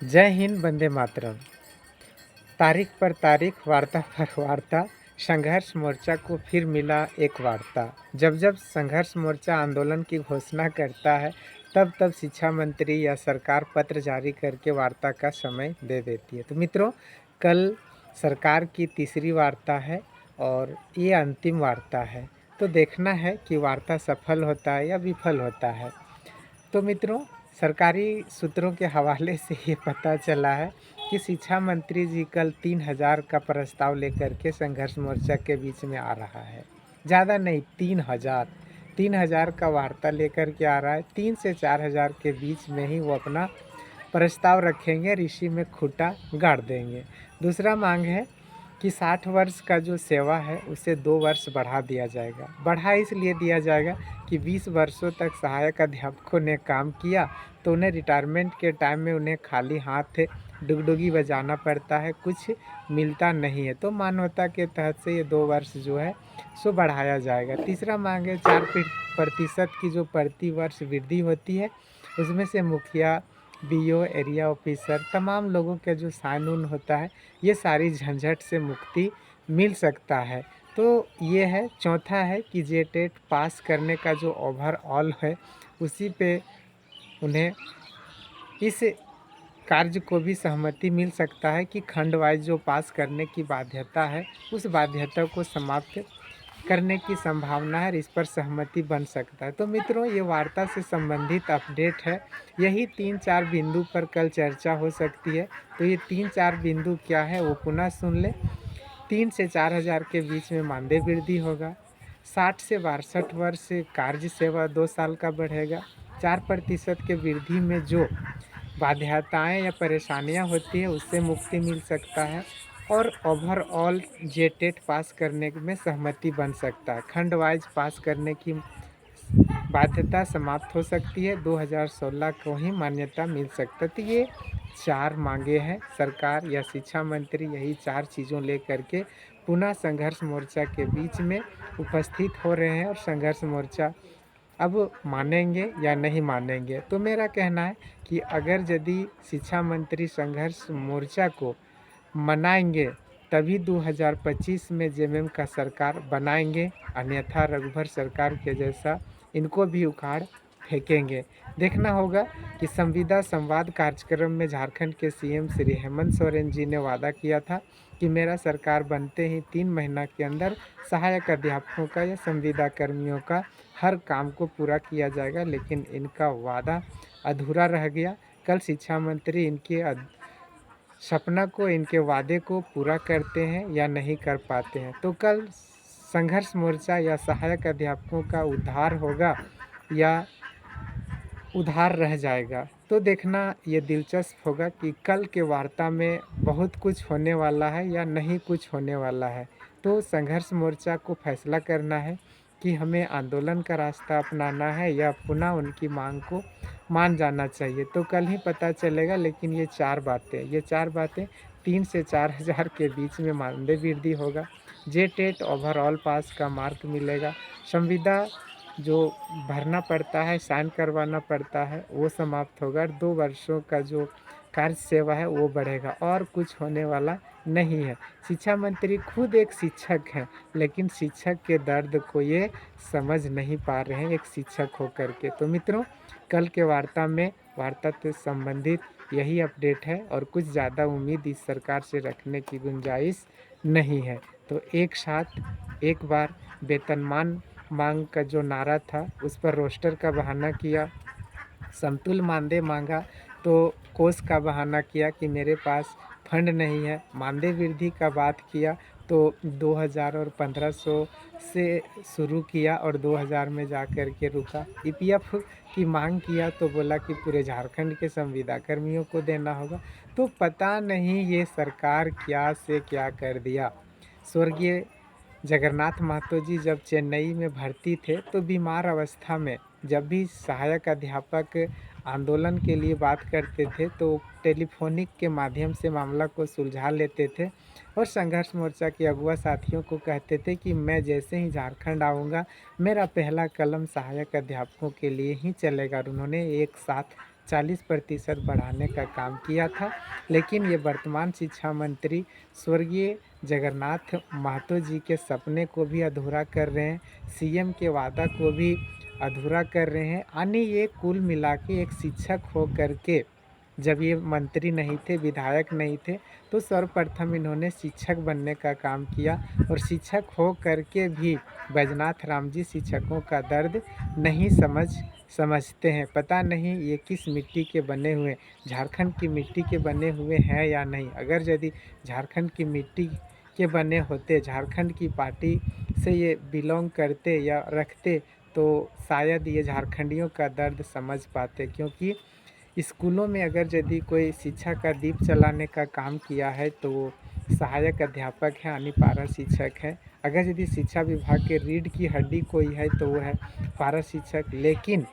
जय हिंद, वंदे मातरम। तारीख पर तारीख, वार्ता पर वार्ता, संघर्ष मोर्चा को फिर मिला एक वार्ता। जब जब संघर्ष मोर्चा आंदोलन की घोषणा करता है, तब तब शिक्षा मंत्री या सरकार पत्र जारी करके वार्ता का समय दे देती है। तो मित्रों, कल सरकार की तीसरी वार्ता है और ये अंतिम वार्ता है। तो देखना है कि वार्ता सफल होता है या विफल होता है। तो मित्रों, सरकारी सूत्रों के हवाले से ये पता चला है कि शिक्षा मंत्री जी कल 3,000 का प्रस्ताव लेकर के संघर्ष मोर्चा के बीच में आ रहा है। ज़्यादा नहीं, 3,000 का वार्ता लेकर के आ रहा है। 3 से 4,000 के बीच में ही वो अपना प्रस्ताव रखेंगे, ऋषि में खूंटा गाड़ देंगे। दूसरा मांग है कि 60 वर्ष का जो सेवा है उसे 2 वर्ष बढ़ा दिया जाएगा। बढ़ा इसलिए दिया जाएगा कि 20 वर्षों तक सहायक अध्यापकों ने काम किया, तो उन्हें रिटायरमेंट के टाइम में उन्हें खाली हाथ डुगडुगी बजाना पड़ता है, कुछ मिलता नहीं है। तो मानवता के तहत से ये 2 वर्ष जो है सो बढ़ाया जाएगा। तीसरा मांग है 4% की जो प्रति वर्ष वृद्धि होती है, उसमें से मुखिया, बीओ, एरिया ऑफिसर, तमाम लोगों का जो साइन उन होता है, ये सारी झंझट से मुक्ति मिल सकता है। तो ये है। चौथा है कि जेटेट पास करने का जो ओवरऑल है, उसी पे उन्हें इस कार्य को भी सहमति मिल सकता है कि खंड वाइज जो पास करने की बाध्यता है, उस बाध्यता को समाप्त करने की संभावना है, इस पर सहमति बन सकता है। तो मित्रों, ये वार्ता से संबंधित अपडेट है। यही 3-4 बिंदु पर कल चर्चा हो सकती है। तो ये 3-4 बिंदु क्या है वो पुनः सुन ले। 3 से 4,000 के बीच में मानदेय वृद्धि होगा। 60 से 62 वर्ष कार्य सेवा 2 साल का बढ़ेगा। 4% के वृद्धि में जो बाध्यताएँ या परेशानियाँ होती है, उससे मुक्ति मिल सकता है और ओवरऑल जेटेट पास करने में सहमति बन सकता है। खंड वाइज पास करने की बाध्यता समाप्त हो सकती है। 2016 को ही मान्यता मिल सकता है। तो ये 4 मांगे हैं। सरकार या शिक्षा मंत्री यही 4 चीज़ों लेकर के पुनः संघर्ष मोर्चा के बीच में उपस्थित हो रहे हैं और संघर्ष मोर्चा अब मानेंगे या नहीं मानेंगे। तो मेरा कहना है कि अगर यदि शिक्षा मंत्री संघर्ष मोर्चा को मनाएंगे, तभी 2025 में जेएमएम का सरकार बनाएंगे, अन्यथा रघुवर सरकार के जैसा इनको भी उखाड़ फेंकेंगे। देखना होगा कि संविदा संवाद कार्यक्रम में झारखंड के सीएम श्री हेमंत सोरेन जी ने वादा किया था कि मेरा सरकार बनते ही 3 महीना के अंदर सहायक अध्यापकों का या संविदा कर्मियों का हर काम को पूरा किया जाएगा, लेकिन इनका वादा अधूरा रह गया। कल शिक्षा मंत्री इनके सपना को, इनके वादे को पूरा करते हैं या नहीं कर पाते हैं। तो कल संघर्ष मोर्चा या सहायक अध्यापकों का उद्धार होगा या उधार रह जाएगा। तो देखना ये दिलचस्प होगा कि कल के वार्ता में बहुत कुछ होने वाला है या नहीं कुछ होने वाला है। तो संघर्ष मोर्चा को फैसला करना है कि हमें आंदोलन का रास्ता अपनाना है या पुनः उनकी मांग को मान जाना चाहिए। तो कल ही पता चलेगा। लेकिन ये 4 बातें 3 से 4,000 के बीच में मानदेय वृद्धि होगा, जेटेट ओवरऑल पास का मार्क मिलेगा, संविदा जो भरना पड़ता है, साइन करवाना पड़ता है, वो समाप्त होगा, 2 वर्षों का जो कार्य सेवा है वो बढ़ेगा और कुछ होने वाला नहीं है। शिक्षा मंत्री खुद एक शिक्षक हैं, लेकिन शिक्षक के दर्द को ये समझ नहीं पा रहे हैं एक शिक्षक होकर के। तो मित्रों, कल के वार्ता से संबंधित यही अपडेट है और कुछ ज़्यादा उम्मीद इस सरकार से रखने की गुंजाइश नहीं है। तो एक साथ एक बार वेतनमान मांग का जो नारा था, उस पर रोस्टर का बहाना किया, समतुल मानदेय मांगा तो कोष का बहाना किया कि मेरे पास फंड नहीं है। मानदेय वृद्धि का बात किया तो 2000 और 1500 से शुरू किया और 2000 में जा कर के रुका। ईपीएफ की मांग किया तो बोला कि पूरे झारखंड के संविदा कर्मियों को देना होगा। तो पता नहीं ये सरकार क्या से क्या कर दिया। स्वर्गीय जगन्नाथ महतो जी जब चेन्नई में भर्ती थे, तो बीमार अवस्था में जब भी सहायक अध्यापक आंदोलन के लिए बात करते थे, तो टेलीफोनिक के माध्यम से मामला को सुलझा लेते थे और संघर्ष मोर्चा के अगुआ साथियों को कहते थे कि मैं जैसे ही झारखंड आऊँगा, मेरा पहला कलम सहायक अध्यापकों के लिए ही चलेगा। और उन्होंने एक साथ 40% बढ़ाने का काम किया था। लेकिन ये वर्तमान शिक्षा मंत्री स्वर्गीय जगन्नाथ महतो जी के सपने को भी अधूरा कर रहे हैं, सीएम के वादा को भी अधूरा कर रहे हैं। यानी ये कुल मिला के एक शिक्षक हो करके, जब ये मंत्री नहीं थे, विधायक नहीं थे, तो सर्वप्रथम इन्होंने शिक्षक बनने का काम किया। और शिक्षक हो करके भी बैजनाथ राम जी शिक्षकों का दर्द नहीं समझते हैं। पता नहीं ये किस मिट्टी के बने हुए, झारखंड की मिट्टी के बने हुए हैं या नहीं। अगर यदि झारखंड की मिट्टी के बने होते, झारखंड की पार्टी से ये बिलोंग करते या रखते, तो शायद ये झारखंडियों का दर्द समझ पाते। क्योंकि स्कूलों में अगर यदि कोई शिक्षा का दीप जलाने का काम किया है तो वो सहायक अध्यापक है, यानी पारा शिक्षक है। अगर यदि शिक्षा विभाग के रीढ़ की हड्डी कोई है तो वो है पारा शिक्षक। लेकिन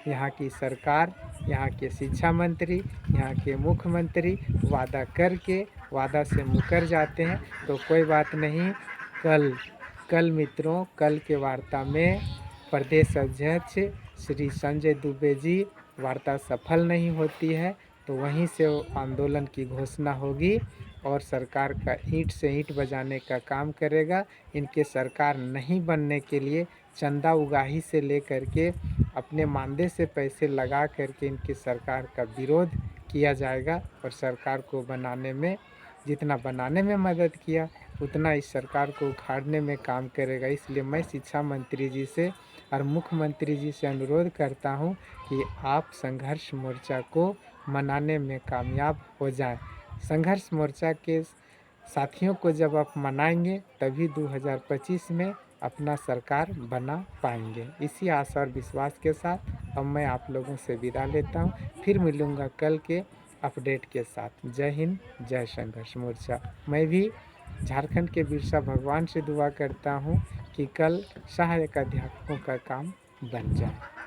यहाँ की सरकार, यहाँ के शिक्षा मंत्री, यहाँ के मुख्यमंत्री वादा से मुकर जाते हैं। तो कोई बात नहीं, कल मित्रों, कल के वार्ता में प्रदेश अध्यक्ष श्री संजय दुबे जी, वार्ता सफल नहीं होती है तो वहीं से आंदोलन की घोषणा होगी और सरकार का ईंट से ईंट बजाने का काम करेगा। इनके सरकार नहीं बनने के लिए चंदा उगाही से लेकर के अपने मानदे से पैसे लगा करके इनकी सरकार का विरोध किया जाएगा। और सरकार को बनाने में, जितना बनाने में मदद किया, उतना इस सरकार को उखाड़ने में काम करेगा। इसलिए मैं शिक्षा मंत्री जी से और मुख्यमंत्री जी से अनुरोध करता हूं कि आप संघर्ष मोर्चा को मनाने में कामयाब हो जाएं। संघर्ष मोर्चा के साथियों को जब आप मनाएंगे तभी 2025 में अपना सरकार बना पाएंगे। इसी आशा और विश्वास के साथ अब मैं आप लोगों से विदा लेता हूं। फिर मिलूँगा कल के अपडेट के साथ। जय हिंद, जय संघर्ष मोर्चा। मैं भी झारखंड के बिरसा भगवान से दुआ करता हूं कि कल सहायक अध्यापकों का काम बन जाए।